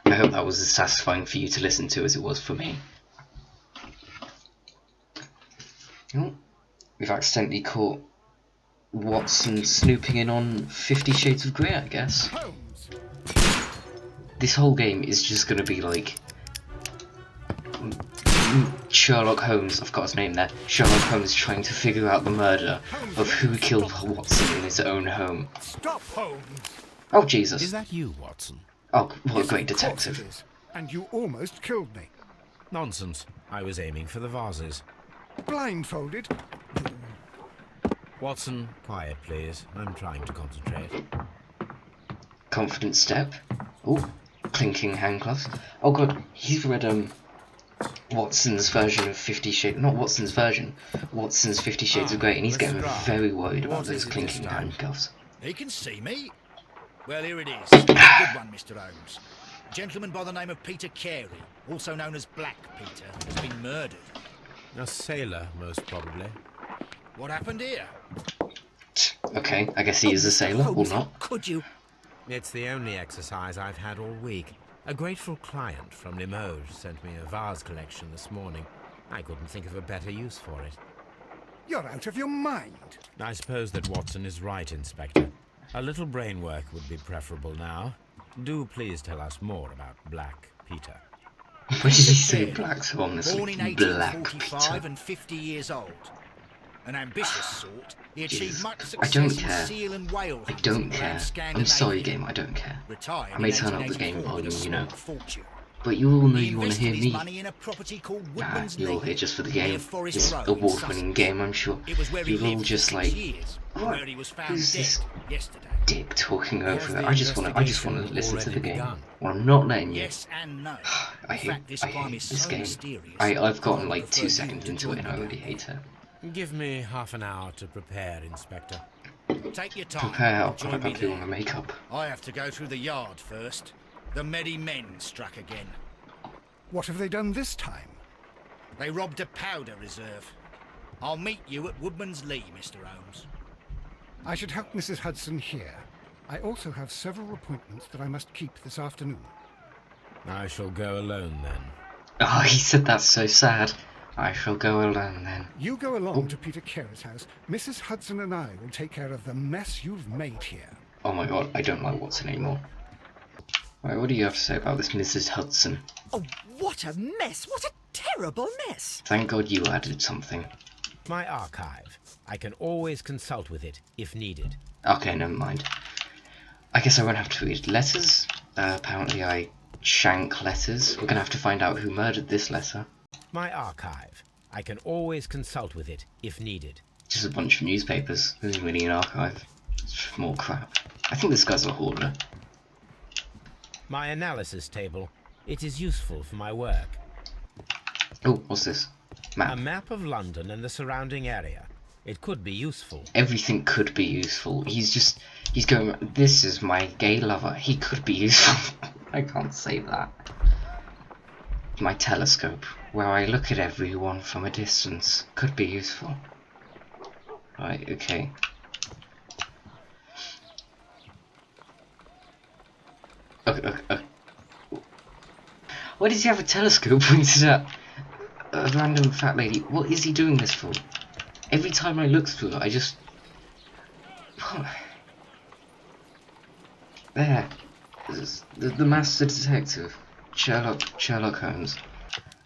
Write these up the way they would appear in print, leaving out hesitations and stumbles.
I hope that was as satisfying for you to listen to as it was for me. Oh, we've accidentally caught Watson snooping in on 50 Shades of Grey, I guess. Holmes. This whole game is just going to be like Sherlock Holmes, I've got his name there, Sherlock Holmes trying to figure out the murder of who killed Watson in his own home. Stop, Holmes. Oh, Jesus. Is that you, Watson? Oh, what a great Yes, of course detective. it is. And you almost killed me. Nonsense. I was aiming for the vases. Blindfolded. Watson, quiet, please. I'm trying to concentrate. Confident step. Oh, clinking handcuffs. Oh god, he's read Watson's version of 50 Shades... Not Watson's version. Watson's 50 Shades of Grey, and he's getting very worried about those clinking handcuffs. He can see me. Well, here it is. It's a good one, Mr. Holmes. A gentleman by the name of Peter Carey, also known as Black Peter, has been murdered. A sailor, most probably. What happened here? Okay, I guess he is a sailor, or Holmes, not. Could you? It's the only exercise I've had all week. A grateful client from Limoges sent me a vase collection this morning. I couldn't think of a better use for it. You're out of your mind. I suppose that Watson is right, Inspector. A little brain work would be preferable now. Do please tell us more about Black Peter. What did he say, Black Swan? Born in Black 1845 Peter. and 50 years old. An ambitious sort, he achieved Jesus, much I success don't in care. seal and whale I hunting don't around care. I'm Scandinavia. sorry, game, I don't care. Retired I may in turn up the game 1884 with a volume, you know. small fortune. But you all know He you want to invested hear his me. money in a property called Nah, Woodman's you're all Lee, here just for the near game. Forest This Road in award-winning Sussex. game, I'm sure. It was where he You're all lived just for 6 like, years, and what? where he was found Who's dead this yesterday. dick talking Has over the it? I just want to investigation listen to the already game. begun? Well, I'm not letting you. Yes and no. I In fact, this crime hate is this so game. mysterious. I've gotten I like would 2 prefer seconds you to into it join and I me. already hate it. Give me half an hour to prepare, Inspector. Take your time. Prepare out, Join I'm me doing there. my makeup. I have to go through the yard first. The Medi men struck again. What have they done this time? They robbed a powder reserve. I'll meet you at Woodman's Lee, Mr. Holmes. I should help Mrs. Hudson here. I also have several appointments that I must keep this afternoon. I shall go alone then. Oh, he said that's so sad. I shall go alone then. You go along to Peter Carey's house. Mrs. Hudson and I will take care of the mess you've made here. Oh my god, I don't like Watson anymore. Right, what do you have to say about this Mrs. Hudson? Oh, what a mess! What a terrible mess! Thank god you added something. My archive. I can always consult with it, if needed. Okay, never mind. I guess I won't have to read letters. Apparently I shank letters. We're gonna have to find out who murdered this letter. My archive. I can always consult with it, if needed. Just a bunch of newspapers. This isn't really an archive. It's just more crap. I think this guy's a hoarder. My analysis table. It is useful for my work. Oh, what's this? A Map. map of London and the surrounding area. It could be useful. Everything could be useful. He's going, this is my gay lover. He could be useful. I can't say that. My telescope, where I look at everyone from a distance, could be useful. Right, okay. Okay. Why does he have a telescope pointed at a random fat lady? What is he doing this for? Every time I look through it, I just... There. The master detective. Sherlock Holmes.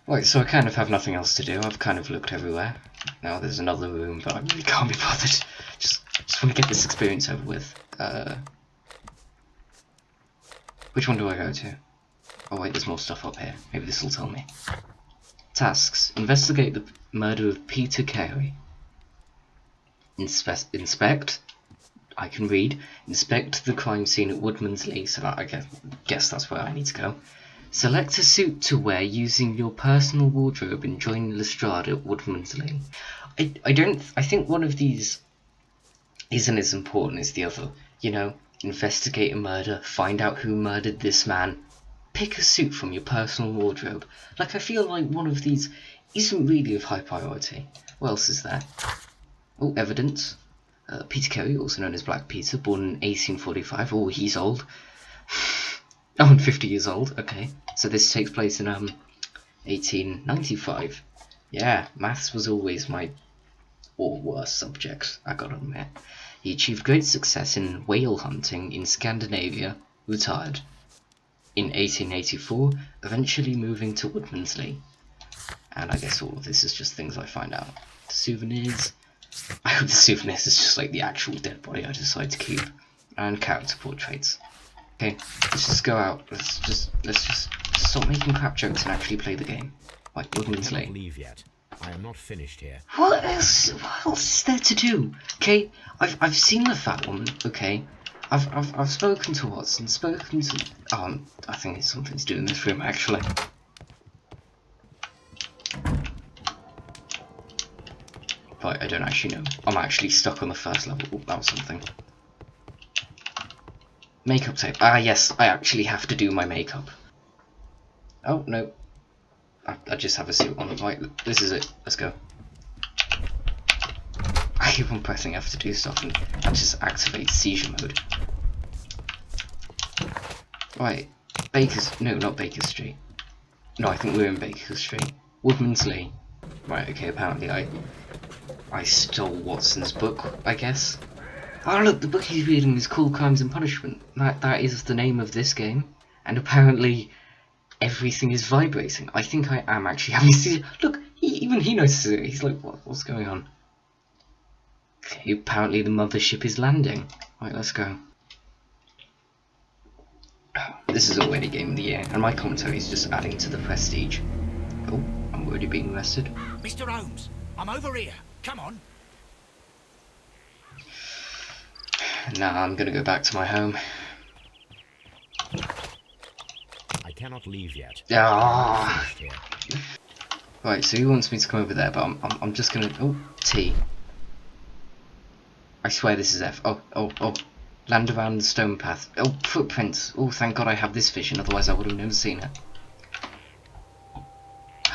Right, so I kind of have nothing else to do. I've kind of looked everywhere. Now there's another room, but I really can't be bothered. Just want to get this experience over with. Which one do I go to? Oh wait, there's more stuff up here. Maybe this will tell me. Tasks. Investigate the murder of Peter Carey. Inspect. I can read. Inspect the crime scene at Woodman's Lee, so I guess that's where I need to go. Select a suit to wear using your personal wardrobe and join Lestrade at Woodman's Lee. I think one of these isn't as important as the other. You know, investigate a murder, find out who murdered this man, pick a suit from your personal wardrobe. Like, I feel like one of these isn't really of high priority. What else is there? Oh, evidence. Peter Carey, also known as Black Peter, born in 1845. Oh, he's old. Oh, I'm 50 years old. Okay, so this takes place in 1895. Yeah, maths was always my worst subject, I gotta admit. He achieved great success in whale hunting in Scandinavia, retired in 1884, eventually moving to Woodmansley. And I guess all of this is just things I find out. Souvenirs. I hope the souvenirs is just like the actual dead body I decide to keep. And character portraits. Okay, let's just go out. Let's just stop making crap jokes and actually play the game. Like Woodmansley. I cannot leave yet. I am not finished here. What else is there to do? Okay, I've seen the fat woman. Okay, I've spoken to Watson, spoken to I think it's something to do in this room actually. Right, I don't actually know. I'm actually stuck on the first level. Oh, that was something. Makeup tape. Ah, yes, I actually have to do my makeup. Oh no. I just have a suit on. Right, this is it. Let's go. I keep on pressing F to do stuff and that just activates seizure mode. Right, no, not Baker Street. No, I think we're in Baker Street. Woodmansley. Right, okay, apparently I stole Watson's book, I guess. Oh look, the book he's reading is called Crimes and Punishment. That is the name of this game. And apparently everything is vibrating. I think I am actually having seizure. Look, even he notices it. He's like, what's going on? Okay, apparently the mothership is landing. Right, let's go. This is already Game of the Year, and my commentary is just adding to the prestige. Oh, I'm already being arrested. Mr. Holmes, I'm over here. Come on. Nah, I'm gonna go back to my home. I cannot leave yet. Ah. Right, so he wants me to come over there, but I'm just gonna. Oh, T. I swear this is F. Oh. Land around the stone path. Oh, footprints. Oh, thank God I have this vision, otherwise I would have never seen it.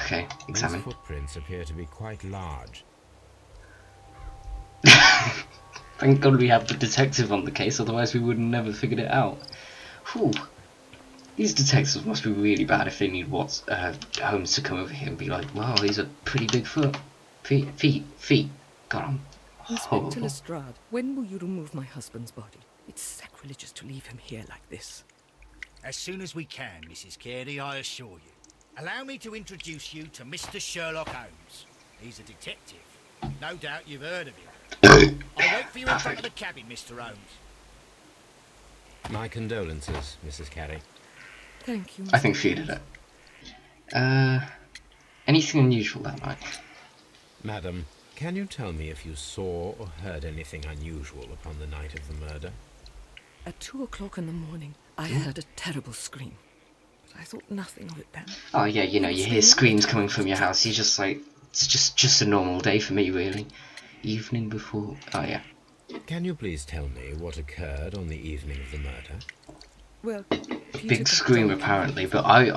Okay, examine. These footprints appear to be quite large. Thank God we have the detective on the case, otherwise we would have never figured it out. Whew. These detectives must be really bad if they need Holmes to come over here and be like, wow, these are pretty big feet. God, I'm Inspector Lestrade, when will you remove my husband's body? It's sacrilegious to leave him here like this. As soon as we can, Mrs. Carey, I assure you. Allow me to introduce you to Mr. Sherlock Holmes. He's a detective. No doubt you've heard of him. I'll wait for you in front of the cabin, Mr. Holmes. My condolences, Mrs. Carey. Thank you, Mr. I think she did it. Anything unusual that night? Madam, can you tell me if you saw or heard anything unusual upon the night of the murder? At 2 o'clock in the morning, I heard a terrible scream. But I thought nothing of it then. Oh yeah, you know, you hear screams coming from your house, you're just like, it's just a normal day for me, really. Evening before, oh yeah. Can you please tell me what occurred on the evening of the murder? Well, Big scream apparently, but I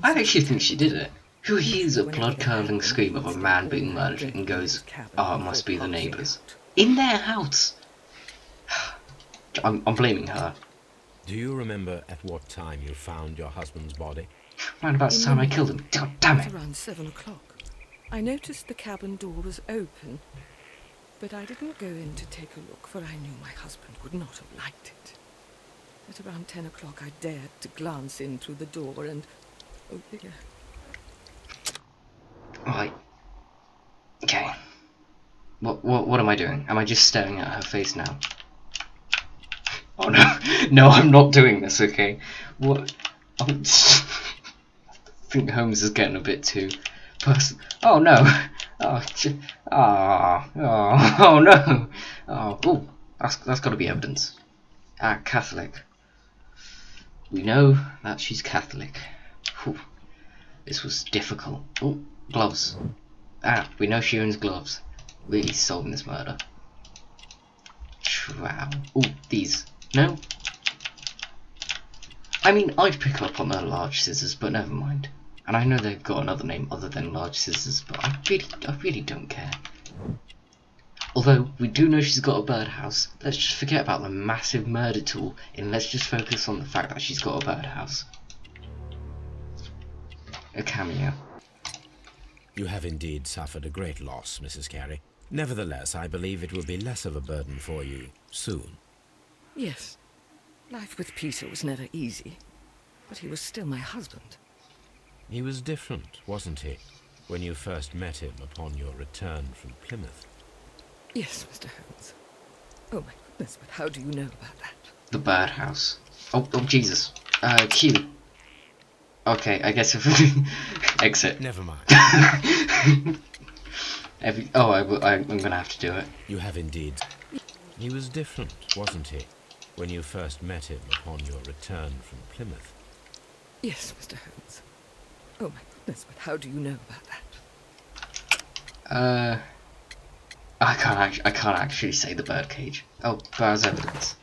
actually think she did it. Who hears a blood-curdling scream of a man being murdered and goes, oh, it must be the neighbours. In their house! I'm blaming her. Do you remember at what time you found your husband's body? Round about the time I killed him. God damn it! Around 7 o'clock. I noticed the cabin door was open, but I didn't go in to take a look, for I knew my husband would not have liked it. At around 10 o'clock I dared to glance in through the door and... oh dear. Right. Okay. What am I doing? Am I just staring at her face now? Oh no, no, I'm not doing this. Okay. What? I think Holmes is getting a bit too personal. Oh no. Oh no. Oh, that's got to be evidence. Ah, Catholic. We know that she's Catholic. Whew. This was difficult. Oh, gloves. Ah, we know she owns gloves. Really solving this murder. Wow. Oh, these. No? I mean, I'd pick up on the large scissors, but never mind. And I know they've got another name other than large scissors, but I really don't care. Although, we do know she's got a birdhouse. Let's just forget about the massive murder tool, and let's just focus on the fact that she's got a birdhouse. A cameo. You have indeed suffered a great loss, Mrs. Carey. Nevertheless, I believe it will be less of a burden for you soon. Yes. Life with Peter was never easy, but he was still my husband. He was different, wasn't he, when you first met him upon your return from Plymouth? Yes, Mr. Holmes. Oh my goodness, but how do you know about that? The birdhouse. Oh Jesus. Q. Okay, I guess if exit. Never mind. I'm gonna have to do it. You have indeed. He was different, wasn't he, when you first met him upon your return from Plymouth? Yes, Mr. Holmes. Oh my goodness, but how do you know about that? I can't actually say the birdcage. Oh, there's evidence.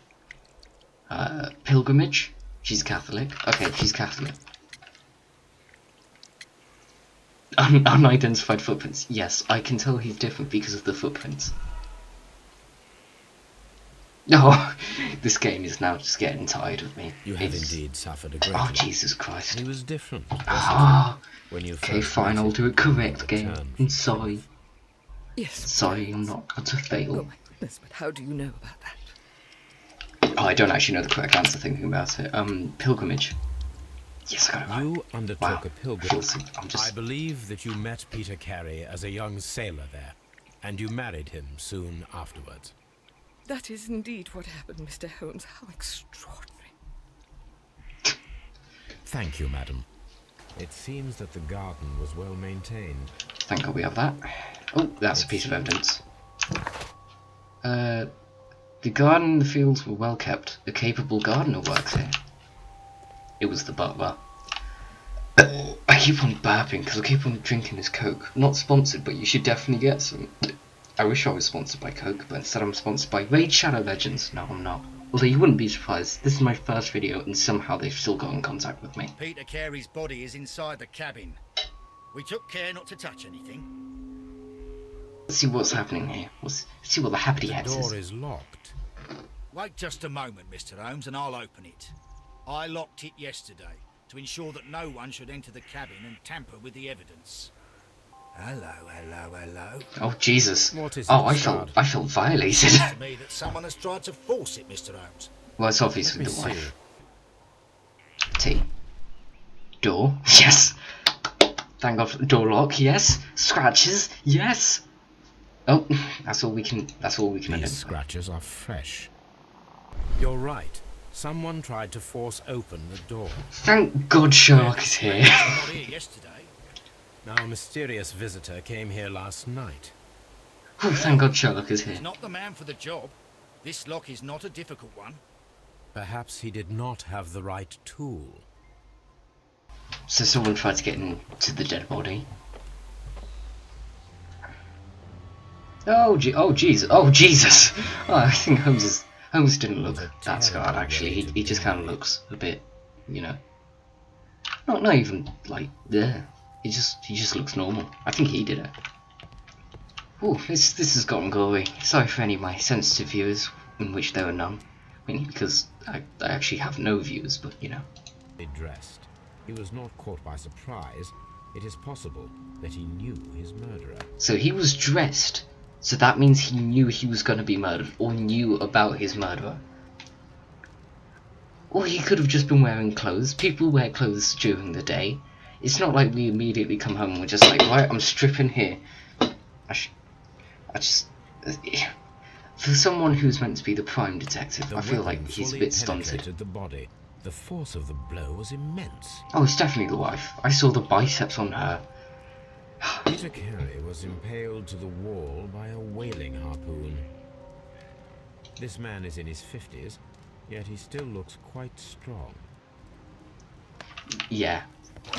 Pilgrimage. She's Catholic. Okay, she's Catholic. Unidentified footprints. Yes, I can tell he's different because of the footprints. No, this game is now just getting tired of me. You have indeed suffered a great Oh, loss. Jesus Christ. He was different, Ah, when you okay, first fine, met I'll him do it upon your correct, game. return I'm from sorry. Plymouth. Yes, Mr. Sorry, I'm Holmes. not going to Oh fail. my goodness, but how do you know about that? Oh, I don't actually know the correct answer thinking about it. Pilgrimage. Yes, I got it right. You undertook Wow. a pilgrimage. I'm just... I believe that you met Peter Carey as a young sailor there, and you married him soon afterwards. That is indeed what happened, Mr. Holmes. How extraordinary. Thank you, madam. It seems that the garden was well maintained. Thank God we have that. Oh, that's a piece of evidence. The garden and the fields were well kept. A capable gardener works here. It was the butler. I keep on burping because I keep on drinking this Coke. Not sponsored, but you should definitely get some. I wish I was sponsored by Coke, but instead I'm sponsored by Raid Shadow Legends. No, I'm not. Although you wouldn't be surprised, this is my first video and somehow they've still got in contact with me. Peter Carey's body is inside the cabin. We took care not to touch anything. Let's see what's happening here. Let's see what the happy The hex door is. is locked. Wait just a moment, Mr. Holmes, and I'll open it. I locked it yesterday to ensure that no one should enter the cabin and tamper with the evidence. Hello, hello, hello. Oh Jesus! What is Oh, it, I Strad? felt violated. Seems to me that someone has tried to force it, Mr. Holmes. Well, it's obviously Let me the see. wife. T. Door. Yes. Thank God for door lock. Yes. Scratches. Yes. Oh, that's all we can. That's all we can These identify. scratches are fresh. You're right. Someone tried to force open the door. Thank God Sherlock is here. I'm not here yesterday. Now, a mysterious visitor came here last night. Oh, thank God Sherlock is here. He's not the man for the job. This lock is not a difficult one. Perhaps he did not have the right tool. So someone tried to get into the dead body. Oh, Jesus! Oh, Jesus! Oh, I think Holmes didn't look that scarred. Actually, he just kind of looks a bit, you know, not even like there. He just looks normal. I think he did it. Oh, this has gotten gory. Sorry for any of my sensitive viewers, in which there were none. Mainly because I actually have no viewers, but you know. Dressed. He was not caught by surprise. It is possible that he knew his murderer. So he was dressed. So that means he knew he was going to be murdered, or knew about his murderer. Or he could have just been wearing clothes. People wear clothes during the day. It's not like we immediately come home and we're just like, right, I'm stripping here. For someone who's meant to be the prime detective, I feel like he's a bit stunted. The body. The force of the blow was immense. Oh, it's definitely the wife. I saw the biceps on her. Peter Carey was impaled to the wall by a whaling harpoon. This man is in his 50s, yet he still looks quite strong. Yeah.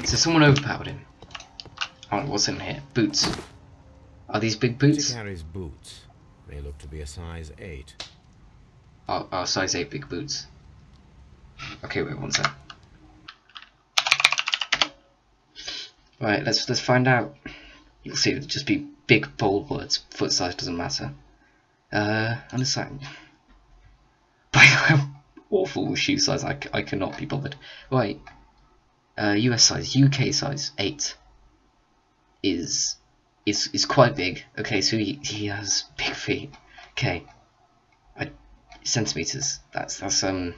So someone overpowered him. Oh, what's in here? Boots. Are these big boots? Peter Carey's boots. They look to be a size 8. Oh, size 8 big boots. Okay, wait one sec. Right, let's find out. You'll see, it'll just be big bold words. Foot size doesn't matter. Understand. By the way, awful shoe size. I cannot be bothered. Right. US size, UK size 8 is quite big. Okay, so he has big feet. Okay, centimeters. That's that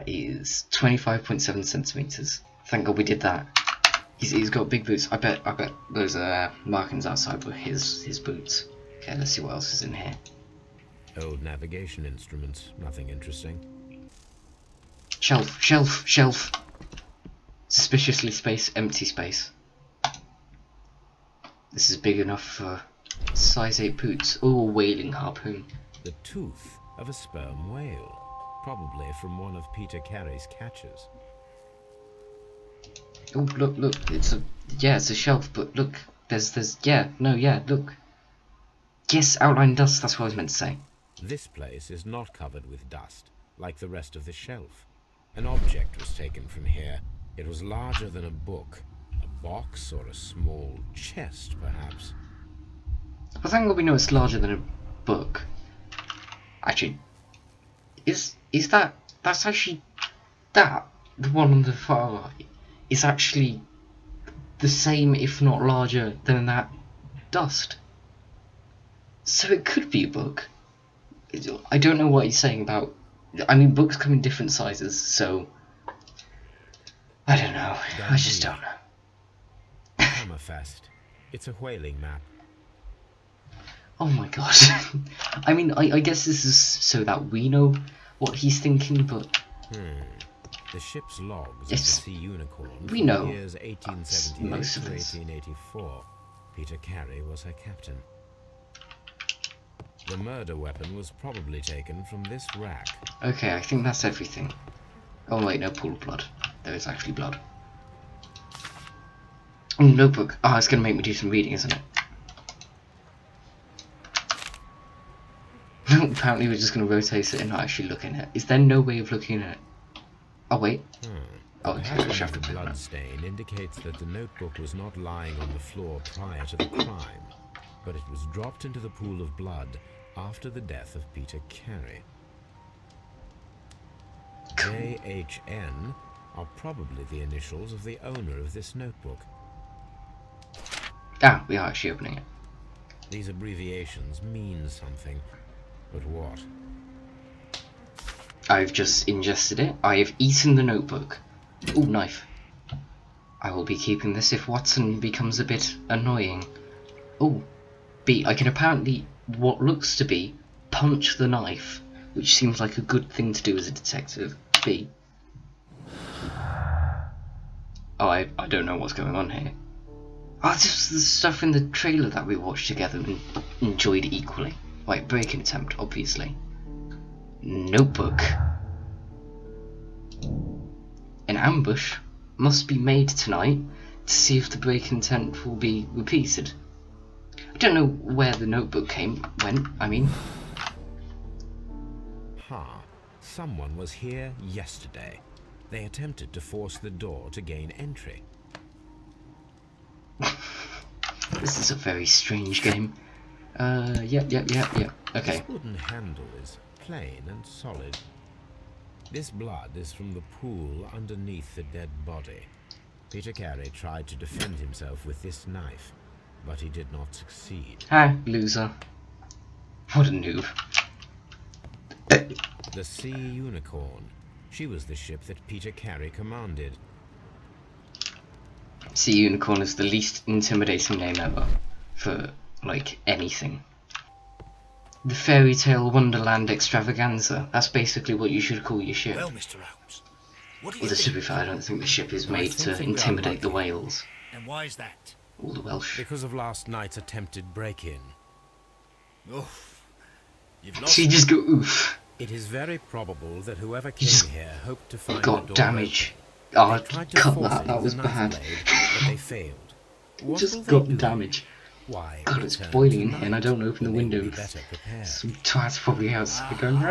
is 25.7 centimeters. Thank God we did that. He's got big boots. I bet those markings outside were his boots. Okay, let's see what else is in here. Old navigation instruments, nothing interesting. Shelf. Suspiciously empty space. This is big enough for size 8 boots. Oh, a whaling harpoon. The tooth of a sperm whale, probably from one of Peter Carey's catches. Oh, look, it's a shelf, but look, there's look. Yes, outline dust, that's what I was meant to say. This place is not covered with dust, like the rest of the shelf. An object was taken from here. It was larger than a book. A box or a small chest, perhaps. I think we know it's larger than a book. Actually, that's actually that the one on the far right is actually the same, if not larger, than that dust. So it could be a book. I don't know what he's saying about. I mean, books come in different sizes, so I don't know. I just don't know. Hammerfest. It's a whaling map. Oh my god. I mean, I guess this is so that we know what he's thinking, but The ship's logs of the yes, Sea Unicorn we from know the years 1878 most to of this. 1884. Peter Carey was her captain. The murder weapon was probably taken from this rack. Okay, I think that's everything. Oh wait, no, pool of blood. There is actually blood. Oh, notebook. Oh, it's gonna make me do some reading, isn't it? Apparently we're just gonna rotate it and not actually look in it. Is there no way of looking at it? Oh wait. Oh, okay, The we should have pattern to of put blood that. stain indicates that the notebook was not lying on the floor prior to the crime, but it was dropped into the pool of blood after the death of Peter Carey. JHN are probably the initials of the owner of this notebook. Ah, we are actually opening it. These abbreviations mean something, but what? I've just ingested it. I have eaten the notebook. Ooh, knife. I will be keeping this if Watson becomes a bit annoying. Ooh. B. I can apparently, what looks to be, punch the knife, which seems like a good thing to do as a detective. B. Oh, I don't know what's going on here. Oh, this was the stuff in the trailer that we watched together and enjoyed equally. Like, break-in attempt, obviously. Notebook. An ambush must be made tonight to see if the break-in attempt will be repeated. I don't know where the notebook went, I mean. Someone was here yesterday. They attempted to force the door to gain entry. This is a very strange game. Yep. Okay. This wooden handle is plain and solid. This blood is from the pool underneath the dead body. Peter Carey tried to defend himself with this knife, but he did not succeed. Ah, loser. What a noob. The Sea Unicorn. She was the ship that Peter Carey commanded. Sea Unicorn is the least intimidating name ever for, like, anything. The Fairy Tale Wonderland Extravaganza. That's basically what you should call your ship. Well, Mr. Holmes, what do you Although, to be think? fair, I don't think the ship is made to think we are intimidate the lucky. whales. And why is that? All the Welsh. Because of last night's attempted break-in. Oof. You've lost So you just go oof. It is very probable that whoever just came here hoped to find the Got door damage. open. Oh, They tried to cut force that. it That with was a knife bad. blade, but they failed. What will Just they got do? damage. Why, God, it's return boiling in here and I tonight don't open the when they will be windows. better prepared. Some twat's probably outside going, So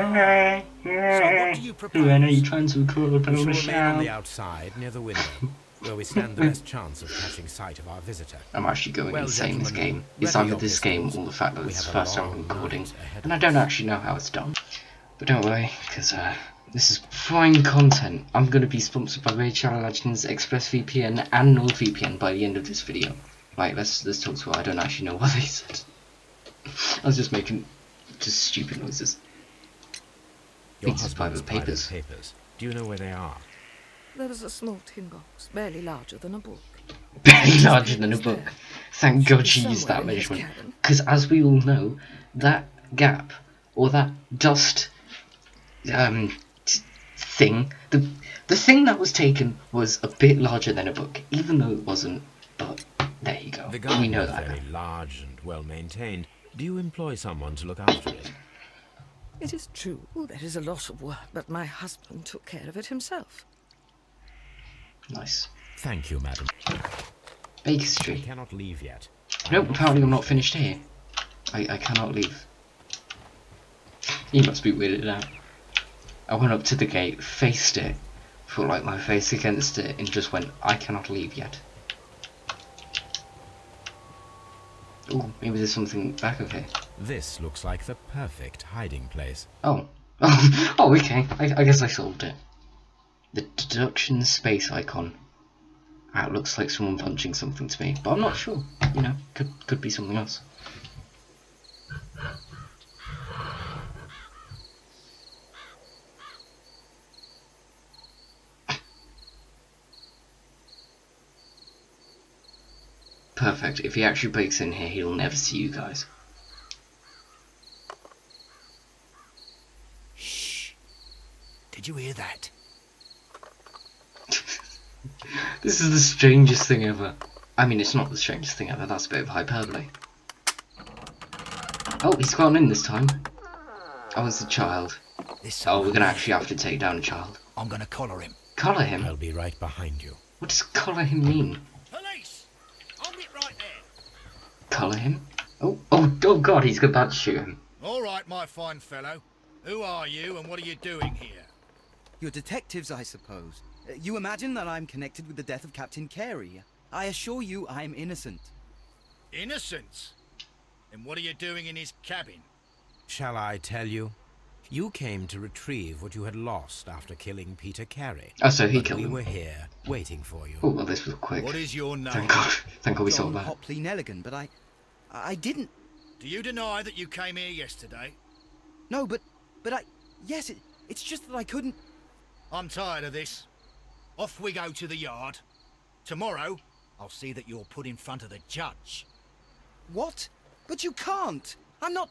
what do you propose? When are you trying to record We on shall the remain on the show? outside near the window. where we stand the best chance of catching sight of our visitor. I'm actually going Well, insane this gentlemen, game. It's ready either your this game pistols. or the fact that We it's the have a first time I'm long recording, night ahead and of I don't us. actually know how it's done. But don't worry, because this is fine content. I'm going to be sponsored by Raid Shadow Legends, ExpressVPN, and NordVPN by the end of this video. Right, let's talk to her. I don't actually know what they said. I was just making just stupid noises. Your These are private husband's papers. Do you know where they are? There was a small tin box, barely larger than a book. Barely larger than a book. Thank God Should she be used that somewhere in his measurement. cabin. Because as we all know, that gap, or that dust thing, the thing that was taken was a bit larger than a book, even though it wasn't, but there you go. The We garden know is that. very large and well maintained. Do you employ someone to look after it? It is true, there is a lot of work, but my husband took care of it himself. Nice. Thank you, madam. Baker I Street. cannot leave yet. Nope, apparently I'm not finished here. I cannot leave. He must be weirded out. I went up to the gate, faced it, put like my face against it, and just went, I cannot leave yet. Oh, maybe there's something back of here. This looks like the perfect hiding place. Oh. Oh, okay. I guess I solved it. The deduction space icon. That looks like someone punching something to me, but I'm not sure. You know, could be something else. Perfect. If he actually breaks in here, he'll never see you guys. Shh. Did you hear that? This is the strangest thing ever. I mean, it's not the strangest thing ever, that's a bit of hyperbole. Oh, he's gone in this time. Oh, it's a child. This Oh, we're gonna actually have to take down a child. I'm gonna collar him. Collar him? I'll be right behind you. What does collar him mean? Police! Hold it right there. Collar him? Oh god, he's about to shoot him. All right, my fine fellow. Who are you and what are you doing here? You're detectives, I suppose. You imagine that I'm connected with the death of Captain Carey. I assure you I'm innocent. Innocent? And what are you doing in his cabin? Shall I tell you? You came to retrieve what you had lost after killing Peter Carey. Oh, so he But killed we him. were here, waiting for you. Oh, well, this was quick. What is your name? Thank God. Thank God we saw John that. Hopley Nelligan, but I didn't. Do you deny that you came here yesterday? No, but yes, it's just that I couldn't. I'm tired of this. Off we go to the yard. Tomorrow, I'll see that you're put in front of the judge. What? But you can't. I'm not.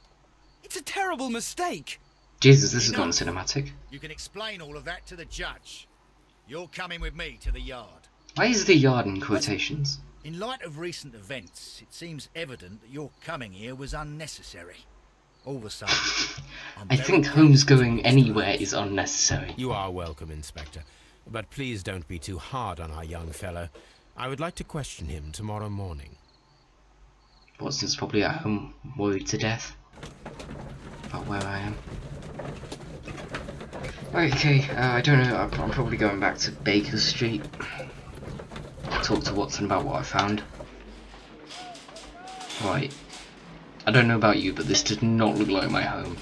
It's a terrible mistake. Jesus, this has gone Enough. cinematic. You can explain all of that to the judge. You're coming with me to the yard. Why is the yard in quotations? In light of recent events, it seems evident that your coming here was unnecessary. All of a sudden, I'm I very think grateful Holmes to going Mr. anywhere Holmes. is unnecessary. You are welcome, Inspector. But please don't be too hard on our young fellow. I would like to question him tomorrow morning. Watson's probably at home, worried to death about where I am. Okay, I don't know, I'm probably going back to Baker Street. Talk to Watson about what I found. Right. I don't know about you, but this did not look like my home.